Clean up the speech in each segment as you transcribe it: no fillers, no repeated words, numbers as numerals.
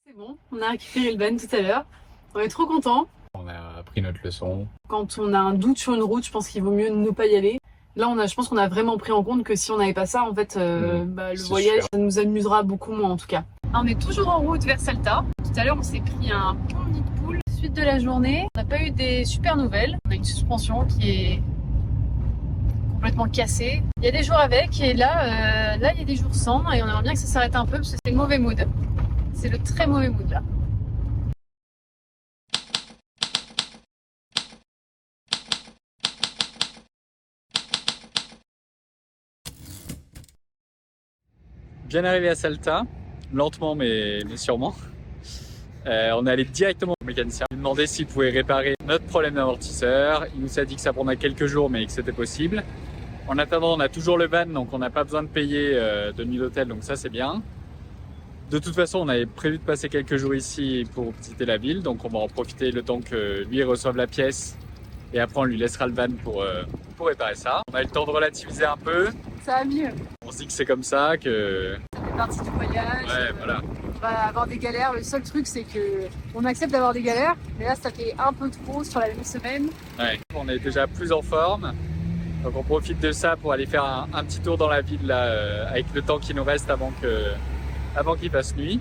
C'est bon, on a récupéré le van tout à l'heure. On est trop contents. On a appris notre leçon. Quand on a un doute sur une route, je pense qu'il vaut mieux ne pas y aller. Là, je pense qu'on a vraiment pris en compte que si on n'avait pas ça, en fait, le voyage, ça nous amusera beaucoup moins en tout cas. On est toujours en route vers Salta. Tout à l'heure, on s'est pris un bon nid de poule. Suite de la journée, on n'a pas eu des super nouvelles. On a une suspension qui est complètement cassée. Il y a des jours avec et là, il y a des jours sans et on aimerait bien que ça s'arrête un peu parce que c'est le mauvais mood. C'est le très mauvais mood là. Bien arrivé à Salta, lentement mais sûrement. On est allé directement au mécanicien. Il nous demandait s'il pouvait réparer notre problème d'amortisseur. Il nous a dit que ça prendrait quelques jours mais que c'était possible. En attendant, on a toujours le van donc on n'a pas besoin de payer de nuit d'hôtel, donc ça c'est bien. De toute façon, on avait prévu de passer quelques jours ici pour visiter la ville, donc on va en profiter le temps que lui reçoive la pièce et après on lui laissera le van pour réparer ça. On a eu le temps de relativiser un peu. Ça va mieux. On se dit que c'est comme ça, que... Ça fait partie du voyage. Ouais, voilà. On va avoir des galères. Le seul truc, c'est que on accepte d'avoir des galères, mais là, ça fait un peu trop sur la même semaine. Ouais. On est déjà plus en forme, donc on profite de ça pour aller faire un petit tour dans la ville là, avec le temps qui nous reste avant qu'il fasse nuit.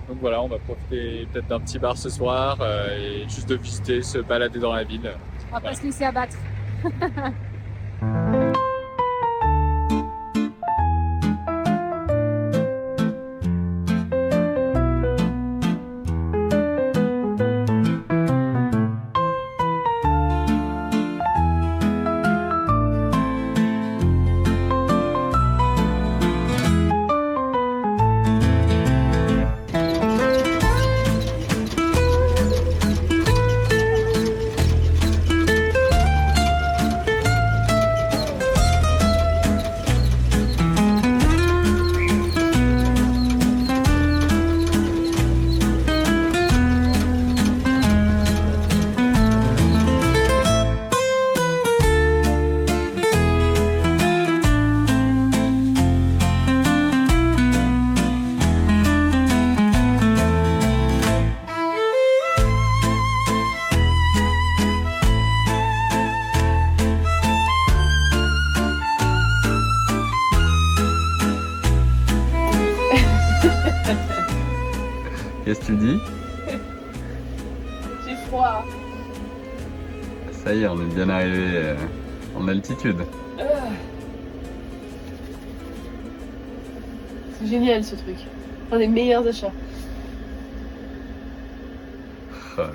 Donc voilà, on va profiter peut-être d'un petit bar ce soir et juste de visiter, se balader dans la ville. On va pas se laisser abattre. Qu'est-ce que tu dis? J'ai froid. Ça y est, on est bien arrivé en altitude. C'est génial ce truc. Un des meilleurs achats. Oh là là.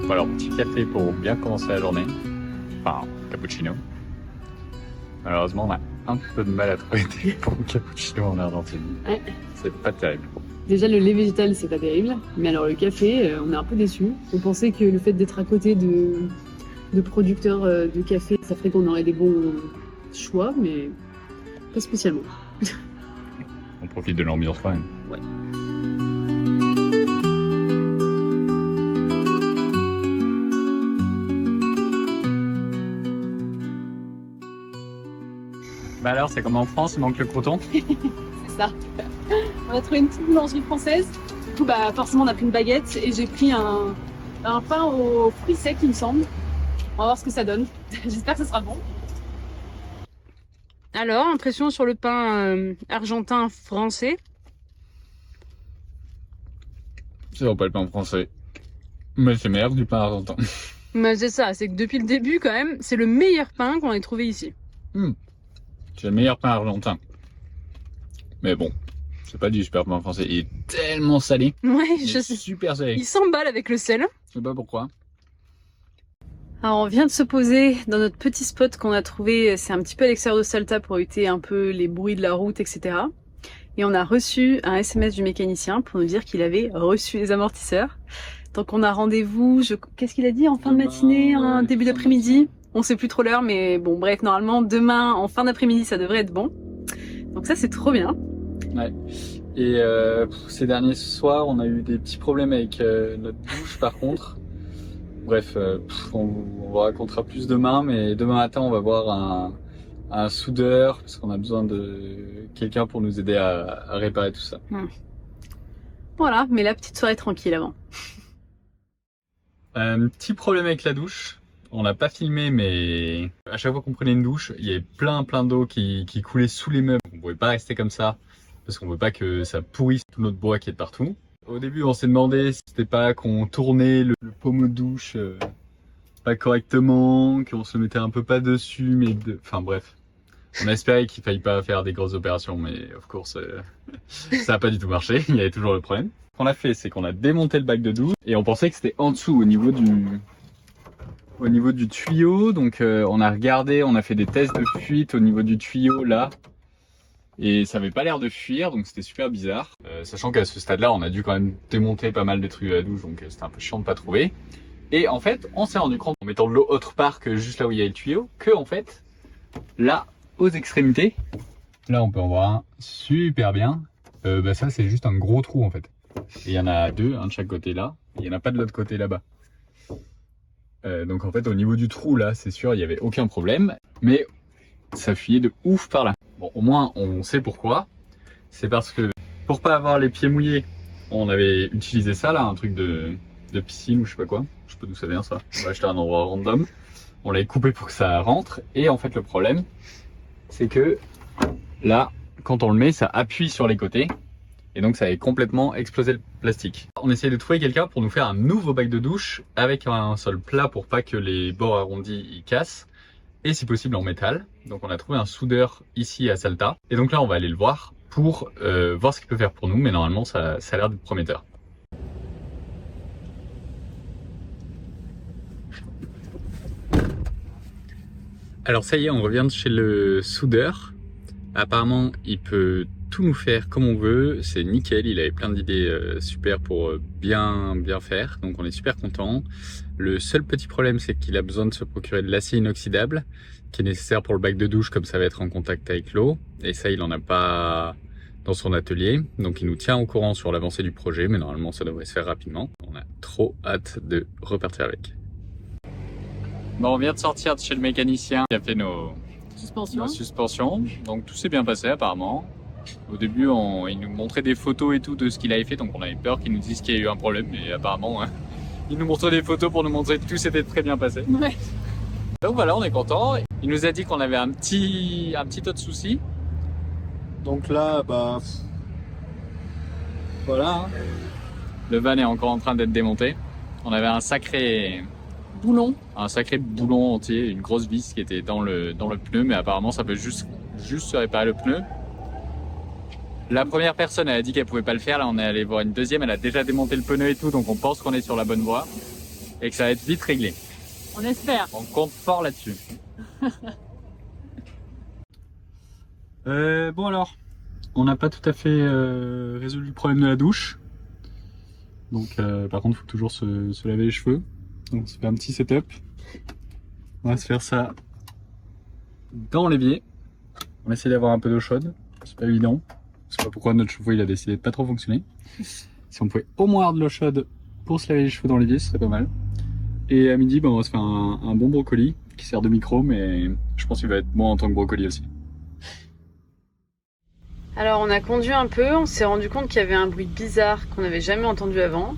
Alors, petit café pour bien commencer la journée. Enfin, cappuccino. Malheureusement, on a un peu de mal à trouver des bons cappuccinos en Argentine. Ouais. C'est pas terrible. Déjà, le lait végétal, c'est pas terrible. Mais alors, le café, on est un peu déçus. On pensait que le fait d'être à côté de producteurs de café, ça ferait qu'on aurait des bons choix, mais pas spécialement. On profite de l'ambiance quand même. Ouais. Bah alors, c'est comme en France, il manque le croûton. C'est ça. On a trouvé une petite boulangerie française. Du coup, bah, forcément, on a pris une baguette et j'ai pris un pain aux fruits secs, il me semble. On va voir ce que ça donne. J'espère que ça sera bon. Alors, impression sur le pain argentin français. C'est pas le pain français. Mais c'est meilleur que du pain argentin. Mais c'est ça, c'est que depuis le début, quand même, c'est le meilleur pain qu'on ait trouvé ici. C'est le meilleur pain argentin. Mais bon, c'est pas du super pain français. Il est tellement salé. Ouais, je sais. Super salé. Il s'emballe avec le sel. Je sais pas pourquoi. Alors on vient de se poser dans notre petit spot qu'on a trouvé, c'est un petit peu à l'extérieur de Salta pour éviter un peu les bruits de la route, etc. Et on a reçu un SMS du mécanicien pour nous dire qu'il avait reçu les amortisseurs. Donc on a rendez-vous, qu'est-ce qu'il a dit, en fin de matinée, en début d'après-midi? On sait plus trop l'heure, mais bon bref, normalement demain en fin d'après-midi ça devrait être bon. Donc ça c'est trop bien. Ouais. Et ces derniers soirs, on a eu des petits problèmes avec notre douche par contre. Bref, on vous racontera plus demain, mais demain matin, on va voir un soudeur parce qu'on a besoin de quelqu'un pour nous aider à réparer tout ça. Voilà, mais la petite soirée tranquille avant. Petit problème avec la douche. On n'a pas filmé, mais à chaque fois qu'on prenait une douche, il y avait plein d'eau qui coulait sous les meubles. On pouvait pas rester comme ça parce qu'on veut pas que ça pourrisse tout notre bois qui est de partout. Au début, on s'est demandé si c'était pas qu'on tournait le pommeau de douche pas correctement, qu'on se mettait un peu pas dessus, mais enfin bref. On a espéré qu'il faille pas faire des grosses opérations, mais of course, ça a pas du tout marché. Il y avait toujours le problème. Ce qu'on a fait, c'est qu'on a démonté le bac de douche et on pensait que c'était en dessous, au niveau du tuyau. Donc on a regardé, on a fait des tests de fuite au niveau du tuyau là. Et ça avait pas l'air de fuir, donc c'était super bizarre. Sachant qu'à ce stade-là, on a dû quand même démonter pas mal de trucs à la douche, donc c'était un peu chiant de pas trouver. Et en fait, on s'est rendu compte en mettant de l'eau autre part que juste là où il y a le tuyau, que en fait, là, aux extrémités, là on peut en voir un super bien. Ça c'est juste un gros trou en fait. Et il y en a deux, un de chaque côté là, et il n'y en a pas de l'autre côté là-bas. Donc en fait, au niveau du trou là, c'est sûr, il n'y avait aucun problème, mais ça fuyait de ouf par là. Bon, au moins, on sait pourquoi. C'est parce que pour pas avoir les pieds mouillés, on avait utilisé ça là, un truc de piscine ou je sais pas quoi. Je sais pas d'où ça vient ça. On va acheter un endroit random. On l'avait coupé pour que ça rentre. Et en fait, le problème, c'est que là, quand on le met, ça appuie sur les côtés. Et donc, ça avait complètement explosé le plastique. On essaye de trouver quelqu'un pour nous faire un nouveau bac de douche avec un sol plat pour pas que les bords arrondis y cassent. Et si possible en métal. Donc on a trouvé un soudeur ici à Salta. Et donc là on va aller le voir pour voir ce qu'il peut faire pour nous. Mais normalement ça a l'air d'être prometteur. Alors ça y est, on revient de chez le soudeur. Apparemment il peut tout nous faire comme on veut. C'est nickel, il avait plein d'idées super pour bien faire. Donc on est super content. Le seul petit problème, c'est qu'il a besoin de se procurer de l'acier inoxydable qui est nécessaire pour le bac de douche, comme ça va être en contact avec l'eau. Et ça, il en a pas dans son atelier. Donc il nous tient au courant sur l'avancée du projet, mais normalement ça devrait se faire rapidement. On a trop hâte de repartir avec. Bon, on vient de sortir de chez le mécanicien qui a fait nos suspensions. Donc tout s'est bien passé apparemment. Au début, il nous montrait des photos et tout de ce qu'il avait fait, donc on avait peur qu'il nous dise qu'il y a eu un problème, mais apparemment... Il nous montrait des photos pour nous montrer que tout s'était très bien passé. Ouais. Donc voilà, on est content. Il nous a dit qu'on avait un petit autre souci. Donc là, voilà. Le van est encore en train d'être démonté. On avait un sacré boulon entier, une grosse vis qui était dans le pneu, mais apparemment ça peut juste se réparer le pneu. La première personne, elle a dit qu'elle pouvait pas le faire. Là, on est allé voir une deuxième. Elle a déjà démonté le pneu et tout, donc on pense qu'on est sur la bonne voie et que ça va être vite réglé. On espère. On compte fort là-dessus. Bon alors, on n'a pas tout à fait résolu le problème de la douche. Donc, par contre, il faut toujours se laver les cheveux. Donc, on se fait un petit setup. On va se faire ça dans l'évier. On va essayer d'avoir un peu d'eau chaude. C'est pas évident. Je sais pas pourquoi notre chauffe-eau il a décidé de pas trop fonctionner. Si on pouvait au moins avoir de l'eau chaude pour se laver les cheveux dans l'évier, ce serait pas mal. Et à midi, on va se faire un bon brocoli qui sert de micro, mais je pense qu'il va être bon en tant que brocoli aussi. Alors on a conduit un peu, on s'est rendu compte qu'il y avait un bruit bizarre qu'on n'avait jamais entendu avant.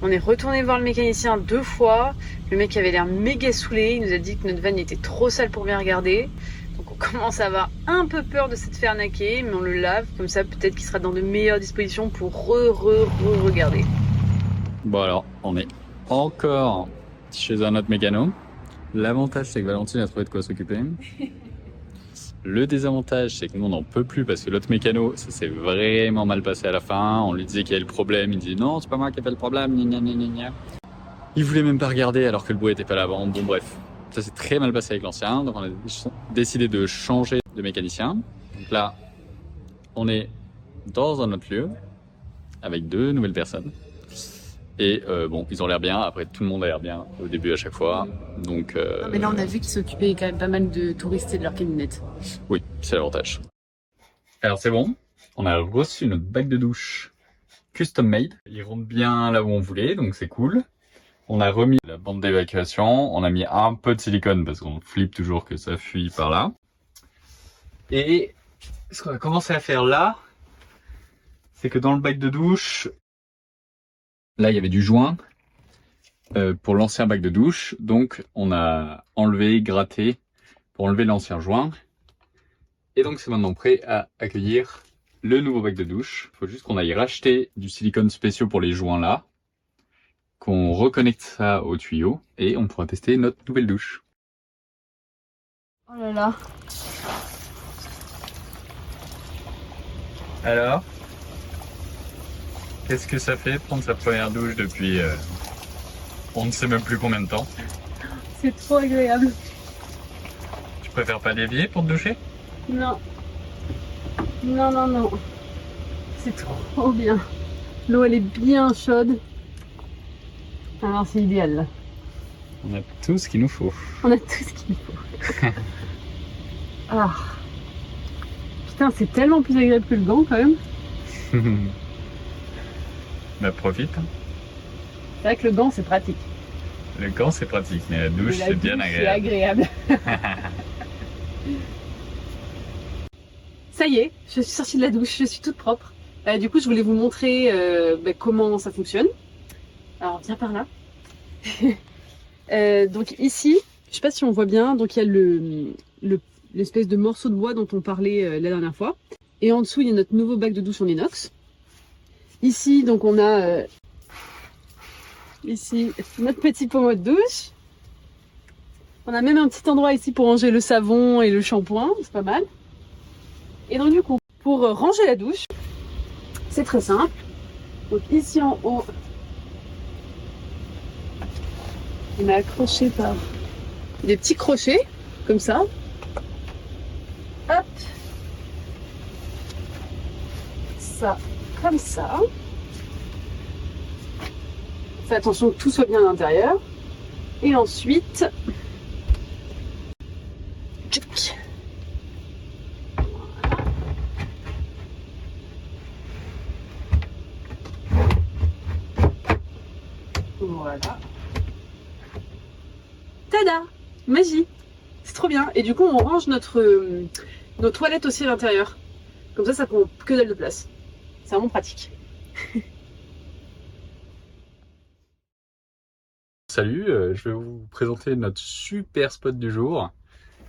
On est retourné voir le mécanicien 2 fois. Le mec avait l'air méga saoulé, il nous a dit que notre van était trop sale pour bien regarder. Donc on commence à avoir un peu peur de s'être fait arnaquer, mais on le lave, comme ça peut-être qu'il sera dans de meilleures dispositions pour regarder. Bon alors, on est encore chez un autre mécano. L'avantage c'est que Valentine a trouvé de quoi s'occuper. Le désavantage c'est que nous on n'en peut plus parce que l'autre mécano, ça s'est vraiment mal passé à la fin. On lui disait qu'il y avait le problème, il dit non c'est pas moi qui ai fait le problème, gna gna gna gna. Il voulait même pas regarder alors que le bout était pas là-bas. Bon bref. Ça s'est très mal passé avec l'ancien, donc on a décidé de changer de mécanicien. Donc là, on est dans un autre lieu, avec 2 nouvelles personnes. Et bon, ils ont l'air bien, après tout le monde a l'air bien au début à chaque fois. Donc, mais là on a vu qu'ils s'occupaient quand même pas mal de touristes et de leur camionnette. Oui, c'est l'avantage. Alors c'est bon, On a reçu notre bac de douche custom made. Il rentre bien là où on voulait, donc c'est cool. On a remis la bande d'évacuation, on a mis un peu de silicone parce qu'on flippe toujours que ça fuit par là. Et ce qu'on a commencé à faire là, c'est que dans le bac de douche, là il y avait du joint pour l'ancien bac de douche. Donc on a enlevé, gratté pour enlever l'ancien joint. Et donc c'est maintenant prêt à accueillir le nouveau bac de douche. Il faut juste qu'on aille racheter du silicone spécial pour les joints là, qu'on reconnecte ça au tuyau et on pourra tester notre nouvelle douche. Oh là là. Alors, qu'est-ce que ça fait prendre sa première douche depuis on ne sait même plus combien de temps? C'est trop agréable. Tu préfères pas dévier pour te doucher? Non. Non, non, non. C'est trop bien. L'eau, elle est bien chaude. Alors, c'est idéal là. On a tout ce qu'il nous faut. On a tout ce qu'il faut. Ah. Putain, c'est tellement plus agréable que le gant quand même. Bah profite. C'est vrai que le gant, c'est pratique. Le gant c'est pratique, mais la douche c'est bien agréable. C'est agréable. Ça y est, je suis sortie de la douche, je suis toute propre. Du coup, je voulais vous montrer comment ça fonctionne. Alors, viens par là. Donc ici, je sais pas si on voit bien, donc il y a l'espèce de morceau de bois dont on parlait la dernière fois. Et en dessous, il y a notre nouveau bac de douche en inox. Ici, donc on a ici notre petit pommeau de douche. On a même un petit endroit ici pour ranger le savon et le shampoing, c'est pas mal. Et donc du coup, pour ranger la douche, c'est très simple. Donc ici en haut, on est accroché par des petits crochets, comme ça. Hop. Ça, comme ça. Fais attention que tout soit bien à l'intérieur. Et ensuite, tchic. Voilà. Tada! Magie! C'est trop bien. Et du coup, on range nos toilettes aussi à l'intérieur. Comme ça prend que dalle de place. C'est vraiment pratique. Salut, je vais vous présenter notre super spot du jour.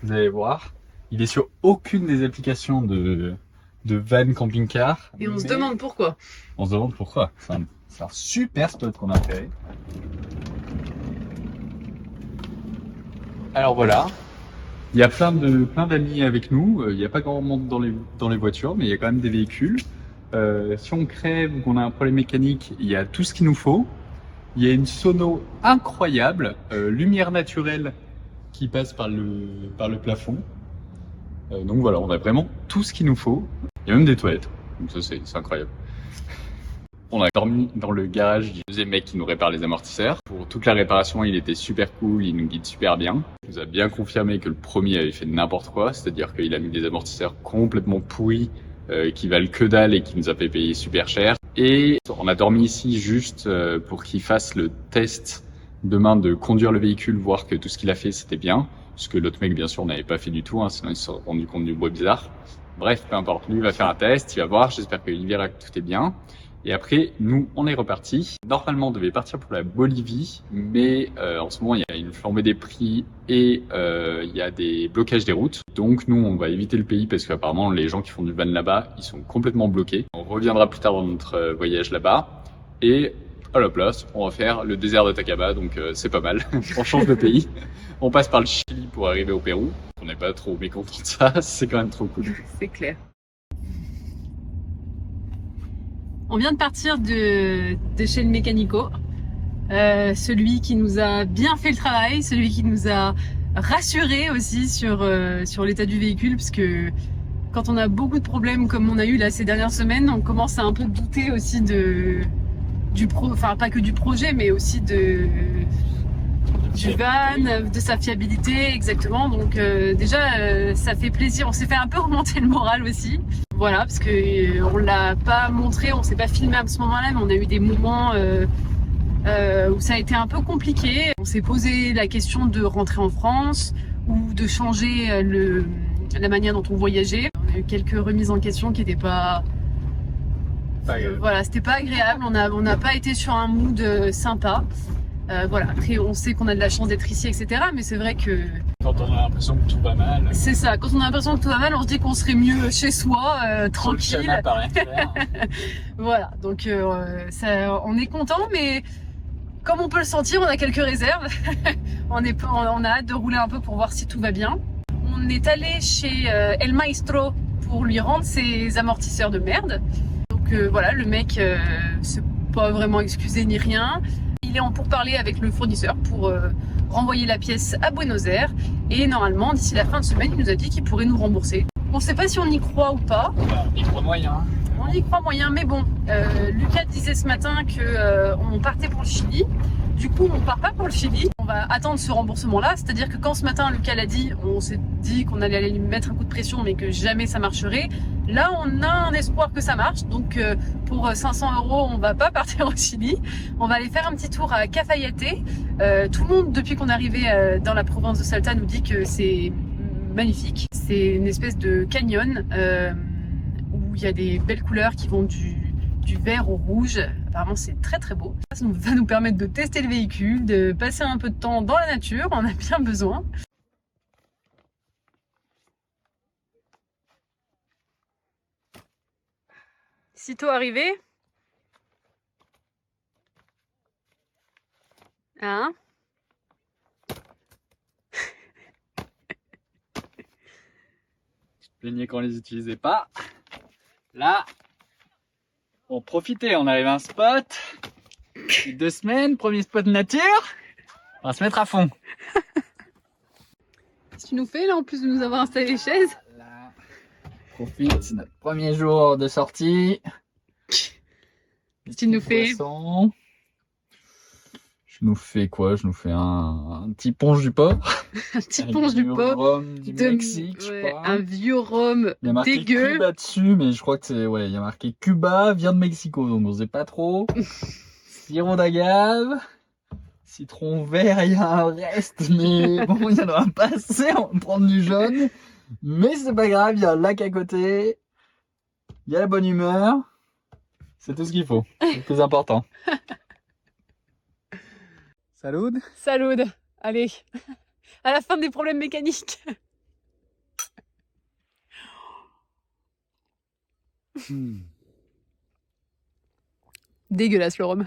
Vous allez voir, il est sur aucune des applications de van camping-car. Et on se demande pourquoi. On se demande pourquoi. C'est un super spot qu'on a fait. Alors voilà, il y a plein d'amis avec nous. Il n'y a pas grand monde dans les voitures, mais il y a quand même des véhicules. Si on crève ou qu'on a un problème mécanique, il y a tout ce qu'il nous faut. Il y a une sono incroyable, lumière naturelle qui passe par le plafond. Donc voilà, on a vraiment tout ce qu'il nous faut. Il y a même des toilettes, donc ça c'est incroyable. On a dormi dans le garage du deuxième mec qui nous répare les amortisseurs. Pour toute la réparation, il était super cool, il nous guide super bien. Il nous a bien confirmé que le premier avait fait n'importe quoi, c'est-à-dire qu'il a mis des amortisseurs complètement pourris, qui valent que dalle et qui nous a fait payer super cher. Et on a dormi ici juste pour qu'il fasse le test demain de conduire le véhicule, voir que tout ce qu'il a fait c'était bien. Ce que l'autre mec bien sûr n'avait pas fait du tout, sinon il se serait rendu compte du bruit bizarre. Bref, peu importe, lui il va faire un test, il va voir, j'espère qu'il verra que tout est bien. Et après, nous, on est reparti. Normalement, on devait partir pour la Bolivie, mais en ce moment, il y a une flambée des prix et il y a des blocages des routes. Donc, nous, on va éviter le pays parce qu'apparemment, les gens qui font du van là-bas, ils sont complètement bloqués. On reviendra plus tard dans notre voyage là-bas. Et à la place, on va faire le désert d'Atacama, donc c'est pas mal. On change de pays. On passe par le Chili pour arriver au Pérou. On n'est pas trop mécontents de ça, c'est quand même trop cool. C'est clair. On vient de partir de chez le mécanico, celui qui nous a bien fait le travail, celui qui nous a rassuré aussi sur l'état du véhicule, parce que quand on a beaucoup de problèmes comme on a eu là ces dernières semaines, on commence à un peu douter aussi enfin pas que du projet, mais aussi du van, de sa fiabilité exactement. Donc déjà ça fait plaisir, on s'est fait un peu remonter le moral aussi. Voilà, parce que on l'a pas montré, on s'est pas filmé à ce moment-là, mais on a eu des moments où ça a été un peu compliqué. On s'est posé la question de rentrer en France ou de changer la manière dont on voyageait. On a eu quelques remises en question qui n'étaient pas... voilà, c'était pas agréable. On n'a pas été sur un mood sympa. Voilà, après on sait qu'on a de la chance d'être ici, etc. Mais c'est vrai que... Quand on a l'impression que tout va mal. C'est ça, quand on a l'impression que tout va mal, on se dit qu'on serait mieux chez soi, tranquille. Voilà, donc on est content, mais comme on peut le sentir, on a quelques réserves. on a hâte de rouler un peu pour voir si tout va bien. On est allé chez El Maestro pour lui rendre ses amortisseurs de merde. Donc voilà, le mec s'est pas vraiment excusé ni rien. Il est en pourparlers avec le fournisseur pour renvoyer la pièce à Buenos Aires. Et normalement, d'ici la fin de semaine, il nous a dit qu'il pourrait nous rembourser. On ne sait pas si on y croit ou pas. On y croit moyen. On y croit moyen, mais bon. Lucas disait ce matin qu'on partait pour le Chili. Du coup, on part pas pour le Chili. On va attendre ce remboursement-là. C'est-à-dire que quand ce matin, Lucas l'a dit, on s'est dit qu'on allait lui mettre un coup de pression, mais que jamais ça marcherait. Là, on a un espoir que ça marche. Donc, pour 500 €, on va pas partir au Chili. On va aller faire un petit tour à Cafayate. Tout le monde, depuis qu'on est arrivé dans la province de Salta, nous dit que c'est magnifique. C'est une espèce de canyon où il y a des belles couleurs qui vont du vert au rouge. Apparemment, c'est très très beau. Ça va nous permettre de tester le véhicule, de passer un peu de temps dans la nature. On a bien besoin. Sitôt arrivé. Hein? Je plaignais qu'on les utilisait pas. Là, on profitait, on arrive à un spot. 2 semaines, premier spot nature. On va se mettre à fond. Qu'est-ce que tu nous fais là en plus de nous avoir installé les chaises? Là, profite, c'est notre premier jour de sortie. Qu'est-ce que tu nous fais? Je nous fais quoi? Je nous fais un petit ponche du port. Un petit ponche du port. Rhum du Mexique, je crois. Un vieux rhum il y a marqué dégueu. Cuba dessus, mais je crois que c'est... Ouais, il y a marqué Cuba, vient de Mexico, donc on sait pas trop. Sirop d'agave. Citron vert, il y a un reste, mais bon, il y en aura pas assez, on va prendre du jaune. Mais c'est pas grave, il y a un lac à côté. Il y a la bonne humeur. C'est tout ce qu'il faut, c'est le plus important. Salut. Salut. Allez, à la fin des problèmes mécaniques. Dégueulasse le rhum.